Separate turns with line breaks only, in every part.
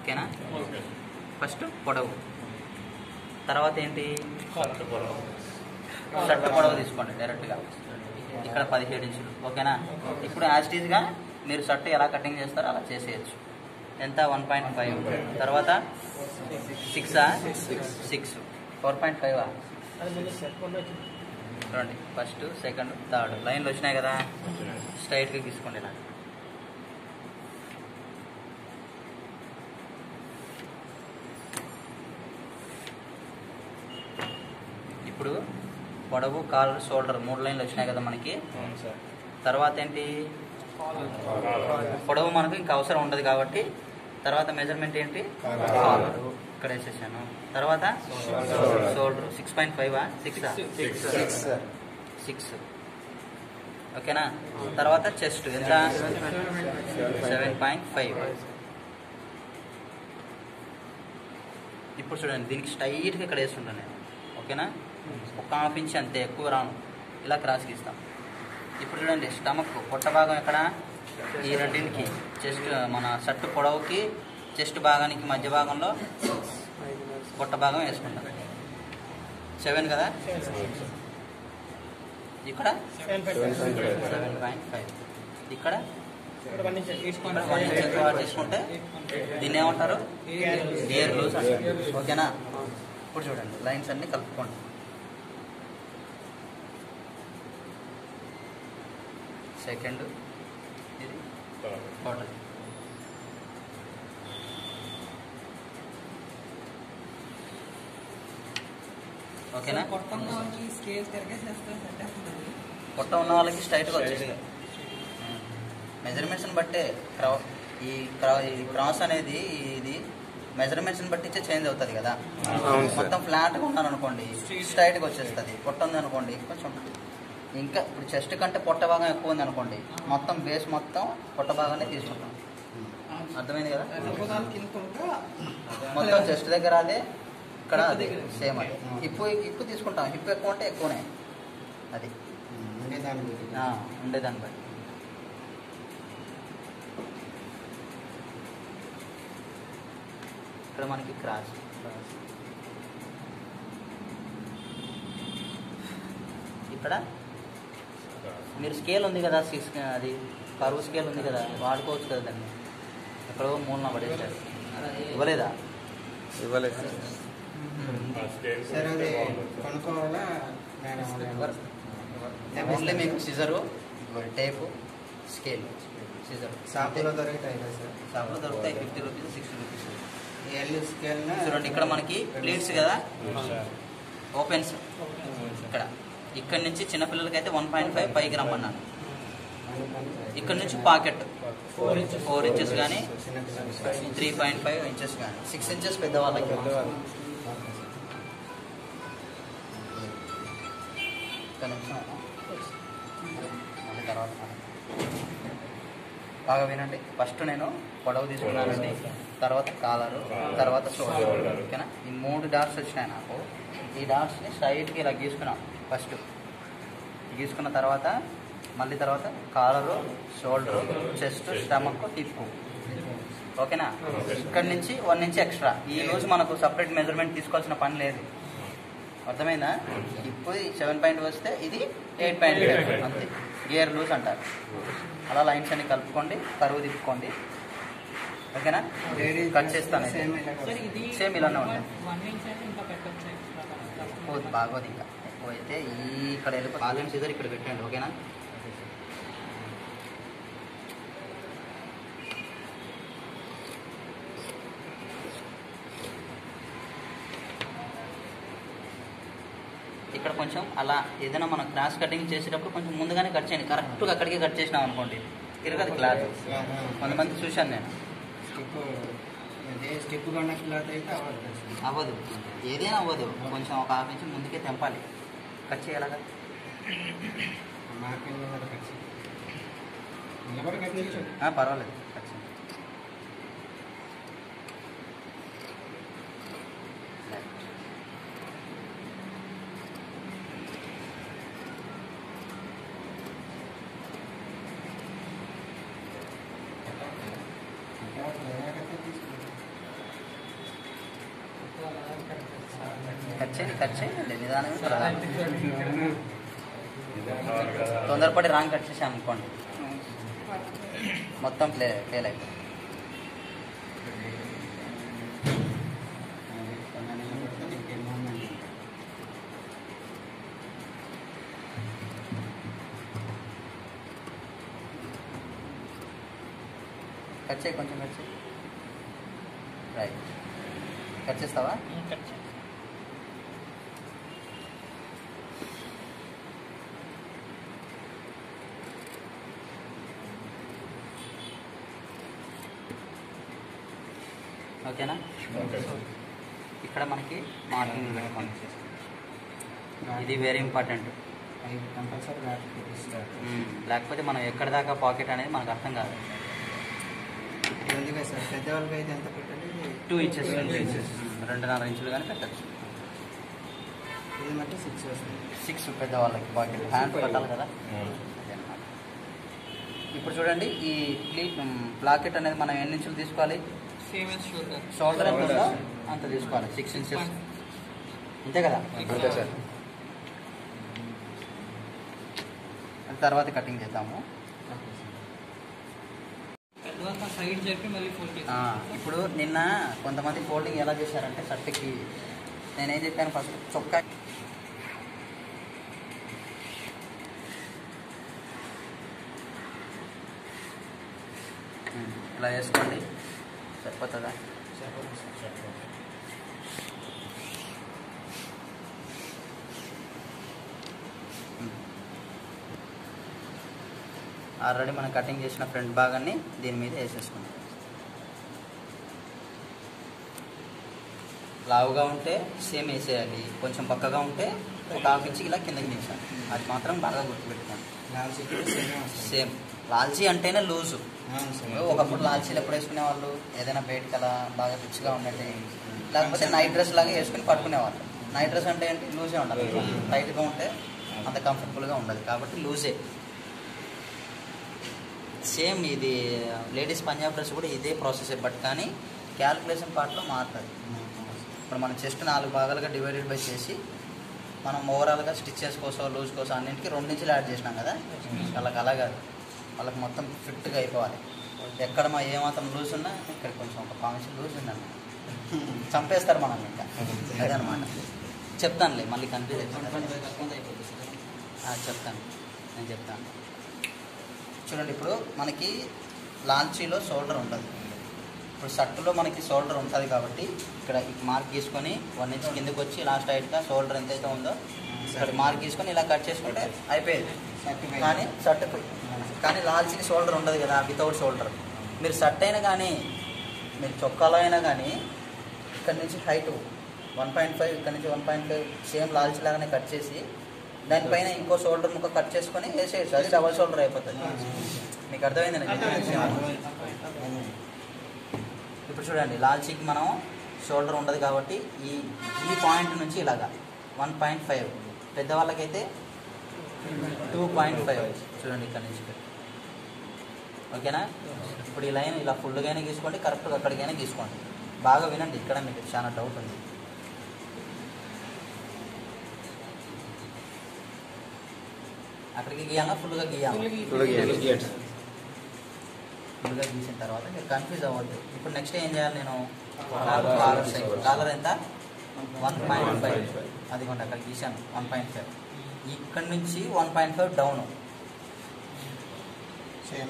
ఓకేనా? ఫస్ట్ పొడవు, తర్వాత ఏంటి షర్ట్ పొడవు తీసుకోండి డైరెక్ట్గా. ఇక్కడ 17 ఇంచులు. ఓకేనా? ఇప్పుడు యాజ్టీజ్గా మీరు షర్ట్ ఎలా కటింగ్ చేస్తారో అలా చేసేయచ్చు. ఎంత? 1.5. తర్వాత 6 4.5 చూడండి. ఫస్ట్, సెకండ్, థర్డ్ లైన్లు వచ్చినాయి కదా, స్ట్రైట్గా తీసుకోండి ఇలా. ఇప్పుడు పొడవు, కాలర్, షోల్డర్ 3 లైన్లు వచ్చినాయి కదా మనకి. తర్వాత ఏంటి? పొడవు మనకు ఇంకా అవసరం ఉండదు కాబట్టి తర్వాత మెజర్మెంట్ ఏంటి? కాలరు ఇక్కడ వేసేసాను. తర్వాత షోల్డర్ 6.5 6. ఓకేనా? తర్వాత చెస్ట్ ఎంత? 7.5. ఇప్పుడు చూడండి, దీనికి స్ట్రైట్గా ఇక్కడ వేస్తుంటాను నేను. ఓకేనా? 1.5 ఇంచ్ అంతే, ఎక్కువ రాను. ఇలా క్రాస్ గీస్తాం. ఇప్పుడు చూడండి, స్టమక్ పొట్ట భాగం ఎక్కడ? ఈ రెండింటికి చెస్ట్, మన షర్ట్ పొడవుకి చెస్ట్ భాగానికి మధ్య భాగంలో పొట్ట భాగం వేసుకుంటాం. 7 కదా, ఇక్కడ 7.5. ఇక్కడ 1 ఇంచ్ ఎక్కువ తీసుకుంటే దీన్ని ఏమంటారు? గేర్ లూజ్ అంటారు. ఓకేనా? ఇప్పుడు చూడండి, లైన్స్ అన్ని కలుపుకోండి. సెకండ్, ఇది టోటల్. ఓకేనా? పొట్ట ఉన్న వాళ్ళకి స్ట్రైట్గా వచ్చేది. మెజర్మెంట్స్ని బట్టే ఈ క్రాస్ అనేది ఇది మెజర్మెంట్స్ని బట్టి చేంజ్ అవుతుంది కదా. మొత్తం ఫ్లాట్గా ఉన్నాను అనుకోండి, స్ట్రైట్గా వచ్చేస్తుంది. పొట్ట ఉంది అనుకోండి కొంచెం ఇంకా. ఇప్పుడు చెస్ట్ కంటే పొట్ట భాగం ఎక్కువ ఉంది అనుకోండి, మొత్తం బేస్ మొత్తం పొట్ట భాగాన్ని తీసుకుంటాం. అర్థమైంది కదా? మొత్తం చెస్ట్ దగ్గర అదే, ఇక్కడ అదే సేమ్. అదే హిప్పు తీసుకుంటాం. హిప్ ఎక్కువ అంటే ఎక్కువనే, అది ఉండేదాన్ని బట్టి. ఇక్కడ మనకి క్రాస్. ఇక్కడ మీరు స్కేల్ ఉంది కదా, అది కరువు స్కేల్ ఉంది కదా, వాడుకోవచ్చు కదా దాన్ని. ఎక్కడో మూలన పడేసారు. ఇవ్వలేదా?
ఇవ్వలేదు.
ఓన్లీ మీకు సిజరు, టేపు, స్కేల్. సిజర్
షాపులో దొరుకుతాయి కదా సార్?
షాపులో దొరుకుతాయి 50 రూపీస్, 60 రూపీస్.
స్కేల్
చూడండి, ఇక్కడ మనకి ప్లేట్స్ కదా, ఓపెన్స్. ఇక్కడ నుంచి చిన్నపిల్లలకి అయితే 1.5 పైకి రమ్మన్నాను. ఇక్కడ నుంచి పాకెట్ 4 ఇంచెస్ కానీ 3.5 ఇంచెస్ కానీ 6 ఇంచెస్ పెద్దవాళ్ళకి. తర్వాత బాగా వినండి. ఫస్ట్ నేను పొడవు తీసుకున్నానండి, తర్వాత కాలరు, తర్వాత షోల్డర్. ఓకేనా? ఈ 3 డాట్స్ వచ్చినాయి నాకు. ఈ డాట్స్ని స్ట్రైట్గా ఇలా గీసుకున్నాం. ఫస్ట్ గీసుకున్న తర్వాత మళ్ళీ తర్వాత collar, shoulder, chest, stomach, hip. ఓకేనా? ఇక్కడ నుంచి 1 ఇంచ్ ఎక్స్ట్రా. ఈ రోజు మనకు సపరేట్ మెజర్మెంట్ తీసుకోవాల్సిన పని లేదు. అర్థమైందా? ఇప్పుడు 7.5 వస్తే ఇది 8.5 అంతే. గేర్ లూజ్ అంటారు. అలా లైన్స్ అన్ని కలుపుకోండి, కరువు తిప్పుకోండి. ఓకేనా? కట్ చేస్తాను. సేమ్ ఇలానే ఉంటుంది. బాగోదు ఇంకా ఎక్కువ అయితే. ఇక్కడ వెళ్ళిపోయి బాగా సీజర్ ఇక్కడ పెట్టండి. ఓకేనా? ఇక్కడ కొంచెం అలా ఏదైనా మనం క్రాస్ కటింగ్ చేసేటప్పుడు కొంచెం ముందుగానే కట్ చేయండి. కరెక్ట్గా అక్కడికే కట్ చేసినాం అనుకోండి, తిరగదు క్లాత్. కొంతమంది చూశాను నేను.
స్టిప్ కొన్న క్లాత్ అయితే
అవ్వదు, ఏదైనా అవ్వదు. కొంచెం ఒక 1/2 ఇంచ్ ముందుకే తెంపాలి. కట్ చేయాలగా పర్వాలేదు. కట్ చేయండి. కట్ చేయండి నిదానంగా. తొందరపడి రాంగ్ కట్ చేసాం అనుకోండి మొత్తం ఫెయిల్ అయిపోయింది. కట్ చేయి, కొంచెం కట్ చేయి. రైట్, కట్ చేస్తావా? ఓకేనా? ఇక్కడ మనకి మార్కింగ్ పెట్టుకోండి. ఇది వెరీ ఇంపార్టెంట్.
కంపల్సరీ
లేకపోతే మనం ఎక్కడ దాకా పాకెట్ అనేది మనకు అర్థం కాదు.
ఎందుకే సార్ పెద్దవాళ్ళకి అయితే ఎంత పెట్టాలి?
2 inches 2.5 ఇంచులు కానీ పెట్టచ్చు.
ఇది మట్టి 6 వస్తుంది.
6 పెద్దవాళ్ళకి పాకెట్ హ్యాండ్ పెట్టాలి కదా. ఇప్పుడు చూడండి, ఈ ప్లాకెట్ అనేది మనం ఎన్ని ఇంచులు తీసుకోవాలి? షోల్డర్ ఎంత ఉందో అంత తీసుకోవాలి. 6 inches అంతే కదా?
అంతే సార్.
తర్వాత కటింగ్ చేద్దాము. ఇప్పుడు నిన్న కొంతమంది ఫోల్డింగ్ ఎలా చేశారంటే షర్ట్కి, నేనేం చెప్పాను ఫస్ట్ చొక్కా ఇలా వేసుకోండి. సరిపోతుందా? ఆల్రెడీ మనం కటింగ్ చేసిన ఫ్రంట్ భాగాన్ని దీని మీద వేసేసుకుందాం. లావుగా ఉంటే సేమ్ వేసేయాలి, కొంచెం పక్కగా ఉంటే ఒక హాఫ్ ఇంచ్ ఇలా కిందకి దించాలి. అది మాత్రం బాగా గుర్తుపెట్టుకోండి. సేమ్ లాల్చీ అంటేనే లూజు. ఒకప్పుడు లాల్చీలు ఎప్పుడు వేసుకునే వాళ్ళు? ఏదైనా బయటకి అలా బాగా రిచ్గా ఉన్నట్టే, లేకపోతే నైట్ డ్రెస్ లాగా వేసుకుని పట్టుకునేవాళ్ళు. నైట్ డ్రెస్ అంటే ఏంటి? లూజే ఉండాలి. టైట్గా ఉంటే అంత కంఫర్టబుల్గా ఉండదు, కాబట్టి లూజే. సేమ్ ఇది లేడీస్ పంజాబ్ డ్రెస్ కూడా ఇదే ప్రాసెస్, బట్ కానీ క్యాలిక్యులేషన్ పార్ట్లో మారుతుంది. ఇప్పుడు మనం చెస్ట్ 4 భాగాలుగా డివైడెడ్ బై చేసి మనం ఓవరాల్గా స్టిచ్చెస్ కోసం లూజ్ కోసం అన్నింటికి 2 ఇంచులు యాడ్ చేసినాం కదా. వాళ్ళకి అలాగా వాళ్ళకి మొత్తం ఫిట్గా అయిపోవాలి. ఎక్కడ మా ఏమాత్రం లూజ్ ఉన్నా ఇక్కడ కొంచెం ఒక 5 ఇంచులు లూజ్ ఉందండి, చంపేస్తారు మనం. ఇంకా అదనమాట. చెప్తానులే, మళ్ళీ కన్ఫ్యూజ్ చెప్తాను, నేను చెప్తాను. చూడండి, ఇప్పుడు మనకి లాంచీలో షోల్డర్ ఉంటుంది. ఇప్పుడు షర్టులో మనకి షోల్డర్ ఉంటుంది కాబట్టి ఇక్కడ మార్క్ గీసుకొని 1 ఇంచ్ కిందకి వచ్చి లాస్ట్ హైట్గా షోల్డర్ ఎంతైతే ఉందో ఇక్కడ మార్క్ గీసుకొని ఇలా కట్ చేసుకుంటే అయిపోయేది. కానీ షర్ట్కి కానీ లాల్చీకి షోల్డర్ ఉండదు కదా, వితౌట్ షోల్డర్. మీరు షర్ట్ అయినా కానీ మీరు చొక్కాలో అయినా కానీ ఇక్కడ నుంచి హైట్ 1.5, ఇక్కడ నుంచి 1.5 సేమ్ లాల్చీ లాగానే కట్ చేసి దానిపైన ఇంకో షోల్డర్ ముక్క కట్ చేసుకొని వేసేయచ్చు. అది డబల్ షోల్డర్ అయిపోతుంది. మీకు అర్థమైంది? ఇప్పుడు చూడండి, లాల్చీకి మనం షోల్డర్ ఉండదు కాబట్టి ఈ పాయింట్ నుంచి ఇలాగా 1.5, పెద్దవాళ్ళకైతే 2.5. చూడండి ఇక్కడ నుంచి. ఓకేనా? ఇప్పుడు ఈ లైన్ ఇలా ఫుల్గానే గీసుకోండి, కరెక్ట్గా అక్కడికైనా గీసుకోండి. బాగా వినండి, ఇక్కడ మీకు చాలా డౌట్ ఉంది. అక్కడికి గీయాలా, ఫుల్గా గీయాలా? ఫుల్గా గీసిన తర్వాత మీరు కన్ఫ్యూజ్ అవ్వద్దు. ఇప్పుడు నెక్స్ట్ ఏం చేయాలి? నేను కాలర్ ఎంత? 1.5. అదిగోండి అక్కడ గీసాను 1.5. ఇక్కడ నుంచి 1.5 డౌన్. సేమ్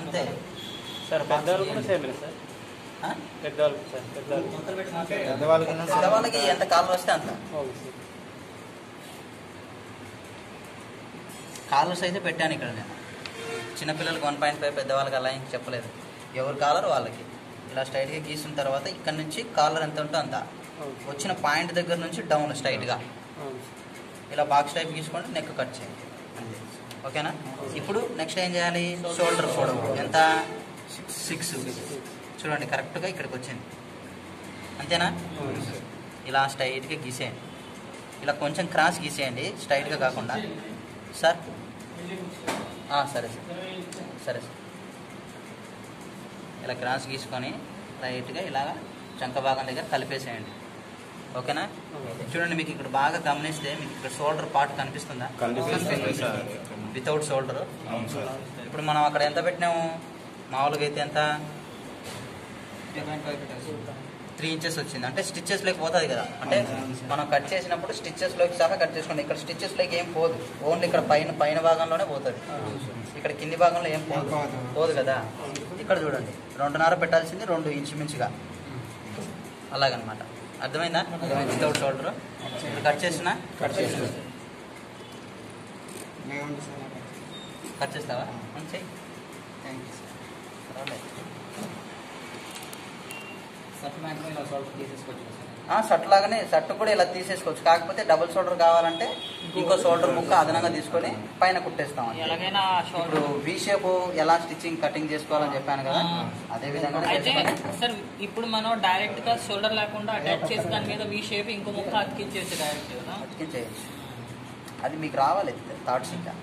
అంతే
సార్.
పెద్దవాళ్ళకి ఎంత కాలర్ వస్తే అంత. కాలర్స్ అయితే పెట్టాను ఇక్కడ నేను. చిన్నపిల్లలకి 1.5, పెద్దవాళ్ళకి అలా ఇంక చెప్పలేదు. ఎవరి కాలర్ వాళ్ళకి ఇలా స్ట్రైట్గా గీసిన తర్వాత ఇక్కడ నుంచి కాలర్ ఎంత ఉంటుందో అంత వచ్చిన పాయింట్ దగ్గర నుంచి డౌన్ స్ట్రైట్గా ఇలా బాక్స్ టైప్ గీసుకోండి, నెక్ కట్ చేయండి. ఓకేనా? ఇప్పుడు నెక్స్ట్ ఏం చేయాలి? షోల్డర్ పొడవు ఎంత? 6. చూడండి కరెక్ట్గా ఇక్కడికి వచ్చింది. అంతేనా? ఇలా స్ట్రైట్గా గీసేయండి. ఇలా కొంచెం క్రాస్ గీసేయండి, స్ట్రైట్గా కాకుండా. సార్ సరే సార్. ఇలా క్రాస్ గీసుకొని లైట్గా ఇలా చంక భాగం దగ్గర కలిపేసేయండి. ఓకేనా? చూడండి, మీకు ఇక్కడ బాగా గమనిస్తే మీకు ఇక్కడ షోల్డర్ పార్ట్ కనిపిస్తుందా? Without shoulder. ఇప్పుడు మనం అక్కడ ఎంత పెట్టినాము? మామూలుగా అయితే ఎంత 3 ఇంచెస్ వచ్చింది. అంటే స్టిచ్చెస్లోకి పోతుంది కదా, అంటే మనం కట్ చేసినప్పుడు స్టిచ్చెస్లోకి సహా కట్ చేసుకోండి. ఇక్కడ స్టిచ్చెస్లోకి ఏం పోదు, ఓన్లీ ఇక్కడ పైన భాగంలోనే పోతుంది. ఇక్కడ కింది భాగంలో ఏం పోదు కదా. ఇక్కడ చూడండి, 2.5 పెట్టాల్సింది 2 ఇంచుమించుగా, అలాగనమాట. అర్థమైందా? Without shoulder. ఇప్పుడు కట్ చేసినా కట్ చేస్తావా? చెయ్యి. షర్ట్ లాగానే షర్ట్ కూడా ఇలా తీసేసుకోవచ్చు. కాకపోతే డబుల్ షోల్డర్ కావాలంటే ఇంకో షోల్డర్ ముక్క అదనంగా తీసుకొని పైన కుట్టేస్తాం. ఇప్పుడు వి షేప్ ఎలా స్టిచ్చింగ్ కటింగ్ చేసుకోవాలని చెప్పాను కదా, అదే విధంగా.
సార్ ఇప్పుడు మనం డైరెక్ట్ గా షోల్డర్ లేకుండా అటాచ్ చేసి దాని మీద వి షేప్ ఇంకో ముక్క అతికించేసి డైరెక్ట్
అతికించేయచ్చు. అది మీకు రావాలి థాట్స్. ఇంకా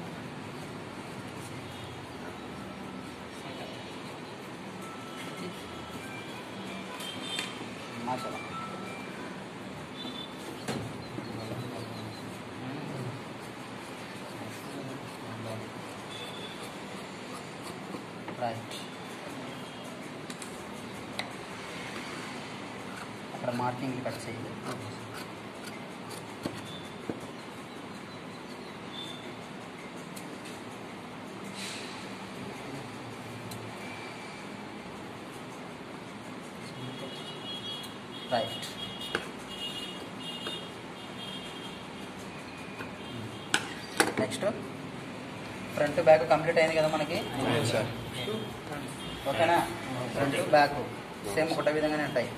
రైట్. అక్కడ మార్కింగ్ కట్ చేయాలి. Right. Next front back complete అయింది కదా మనకి. ఓకేనా? ఫ్రంట్ బ్యాక్ సేమ్ ఒకటే విధంగానే ఉంటాయి.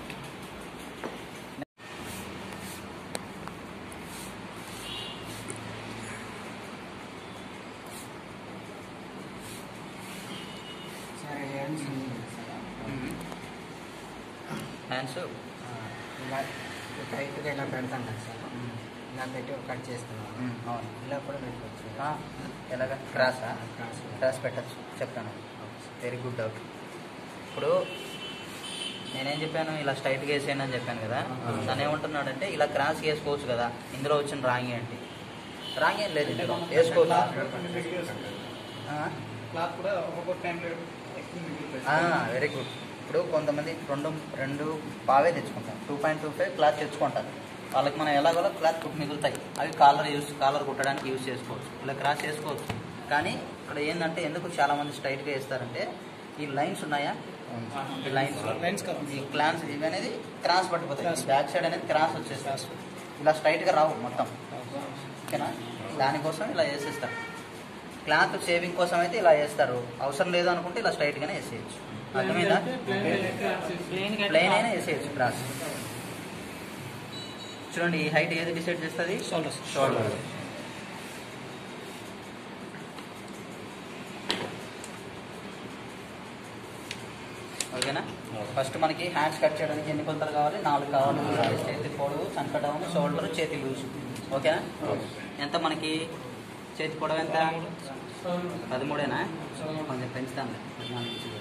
హ్యాండ్స్
టైట్గా ఇలా పెడతాం కదా సార్, ఇలా పెట్టి కట్ చేసుకున్నాం.
అవును,
ఇలా కూడా పెట్టుకోవచ్చు.
ఎలాగా? క్రాసా? క్రాస్ పెట్టచ్చు, చెప్తాను. Very good doubt. ఇప్పుడు నేనేం చెప్పాను, ఇలా స్ట్రైట్గా వేసేయండి అని చెప్పాను కదా. తను ఏమంటున్నాడంటే ఇలా క్రాస్ వేసుకోవచ్చు కదా, ఇందులో వచ్చిన రాంగ్ ఏంటి? రాంగ్ ఏం లేదు, ఇందులో వేసుకోవచ్చు. Very good. ఇప్పుడు కొంతమంది రెండు పావే తెచ్చుకుంటారు, 2.25 క్లాత్ తెచ్చుకుంటారు. వాళ్ళకి మనం ఎలాగోలా క్లాత్ కుట్టి మిగులుతాయి, అవి కాలర్ కుట్టడానికి యూజ్ చేసుకోవచ్చు, ఇలా క్రాస్ చేసుకోవచ్చు. కానీ ఇక్కడ ఏంటంటే ఎందుకు చాలామంది స్ట్రైట్గా వేస్తారంటే ఈ లైన్స్ ఉన్నాయా, ఈ లైన్స్ ఈ క్లాన్స్ ఇవి అనేది క్రాస్ పట్టిపోతాయి. బ్యాక్ సైడ్ అనేది క్రాస్ వచ్చేస్తారు, ఇలా స్ట్రైట్గా రావు మొత్తం. ఓకేనా? దానికోసం ఇలా వేసేస్తారు. క్లాత్ షేవింగ్ కోసం అయితే ఇలా వేస్తారు, అవసరం లేదు అనుకుంటే ఇలా స్ట్రైట్గానే వేసేయచ్చు. అర్థమైందా? ప్లెయిన్ అయినా వేసేయచ్చు క్రాస్. చూడండి, ఈ హైట్ ఏది డిసైడ్ చేస్తుంది? షోల్డర్. ఓకేనా? ఫస్ట్ మనకి హ్యాండ్స్ కట్ చేయడానికి ఎన్ని కొలతలు కావాలి? 4 కావాలి. చేతి పొడవు, చంక డౌన్, షోల్డర్, చేతి లూజ్. ఓకేనా? ఎంత మనకి చేతి పొడవు ఎంత? 13ఏనా? కొంచెం పెంచుతాను, 14 ఇంచులు.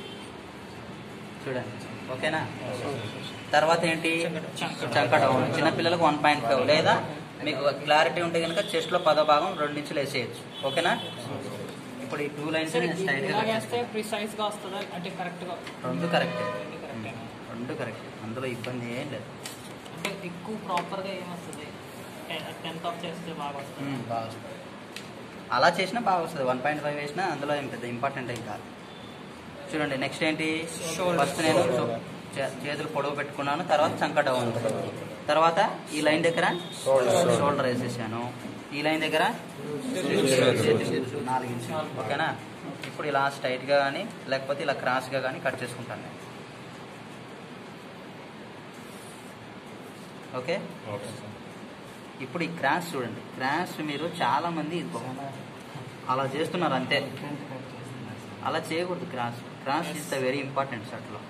చూడండి. ఓకేనా? తర్వాత ఏంటి? చంక డౌన్. చిన్నపిల్లలకు 1.5, లేదా మీకు క్లారిటీ ఉంటే కనుక చెస్ట్లో 10వ భాగం 2 ఇంచులు వేసేయచ్చు. ఓకేనా? ఇప్పుడు ఈ 2 లైన్స్ స్ట్రైట్గా
వస్తుందా? అంటే కరెక్ట్గా
రెండు కరెక్టే, అందులో ఇబ్బంది ఏం లేదు.
అంటే ఎక్కువ ప్రాపర్గా ఏమొస్తుంది? 10th ఆఫ్ చేస్తే బాగా వస్తుంది.
బాగా వస్తుంది, అలా చేసినా బాగా వస్తుంది. 1.5 వేసినా అందులో ఏం పెద్ద ఇంపార్టెంట్ ఏం కాదు. చూడండి, నెక్స్ట్ ఏంటి? ఫస్ట్ నేను చేతులు పొడవు పెట్టుకున్నాను, తర్వాత చంక డౌన్, తర్వాత ఈ లైన్ దగ్గర షోల్డర్ వేసేసాను, ఈ లైన్ దగ్గర 4 ఇంచులు. ఓకేనా? ఇప్పుడు ఇలా స్ట్రైట్గా కానీ లేకపోతే ఇలా క్రాస్గా కానీ కట్ చేసుకుంటాను నేను. ఓకే? ఇప్పుడు ఈ క్రాస్ చూడండి, క్రాస్ మీరు చాలామంది అలా చేస్తున్నారు అంతే, అలా చేయకూడదు. Cross is the very important. షర్ట్లో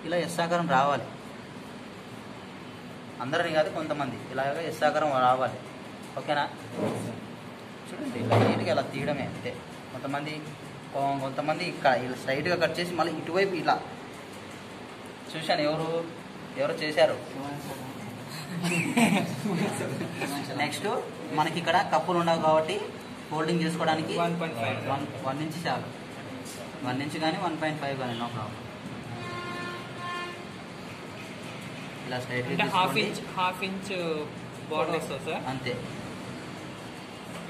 ఇలా ఎస్ ఆకారం రావాలి, అందరిని కాదు కొంతమంది ఇలాగ ఎస్ ఆకారం రావాలి. ఓకేనా? చూడండి, ఇలా నీట్గా ఇలా తీయడమే అంతే. కొంతమంది ఇక్కడ ఇలా స్ట్రైట్గా కట్ చేసి మళ్ళీ ఇటువైపు ఇలా చూశాను ఎవరు చేశారు. నెక్స్ట్ మనకి ఇక్కడ కప్పులు ఉండవు కాబట్టి ఫోల్డింగ్ చేసుకోవడానికి 1 ఇంచ్ చాలు. 1 ఇంచ్ కానీ 1.5 కానీ నో ప్రాబ్లం. ఇలా స్ట్రైట్
హాఫ్ ఇంచ్ బోర్డర్ వస్తుంది సార్.
అంతే.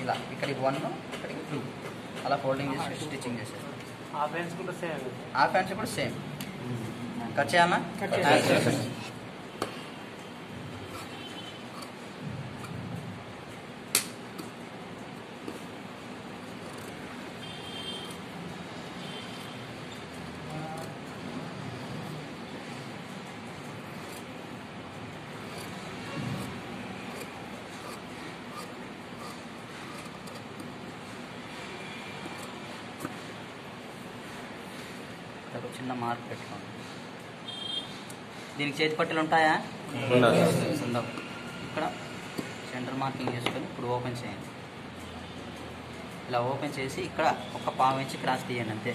ఇలా ఇక్కడికి 1 ఇక్కడికి 2 అలా ఫోల్డింగ్ చేసి స్టిచ్చింగ్ చేసేది.
హాఫ్ హ్యాండ్స్ కూడా సేమ్.
హాఫ్ హ్యాండ్స్ కూడా సేమ్. కట్ చేయాలా? ఒక చిన్న మార్క్ పెట్టుకోండి. దీనికి చేతి పట్టెలు ఉంటాయా? ఉండవు. ఇక్కడ సెంటర్ మార్కింగ్ చేసుకొని ఇప్పుడు ఓపెన్ చేయండి. ఇలా ఓపెన్ చేసి ఇక్కడ ఒక 1/4 ఇంచ్ క్రాస్ తీయండి అంతే.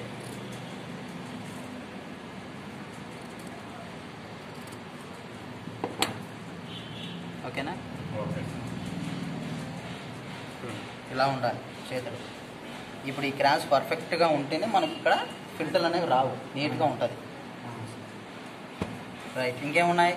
ఓకేనా? ఇలా ఉండాలి చేతులు. ఇప్పుడు ఈ క్రాస్ పర్ఫెక్ట్గా ఉంటేనే మనకి ఇక్కడ ఫిల్టర్లు అనేవి రావు, నీట్గా ఉంటుంది. రైట్. ఇంకేమున్నాయి?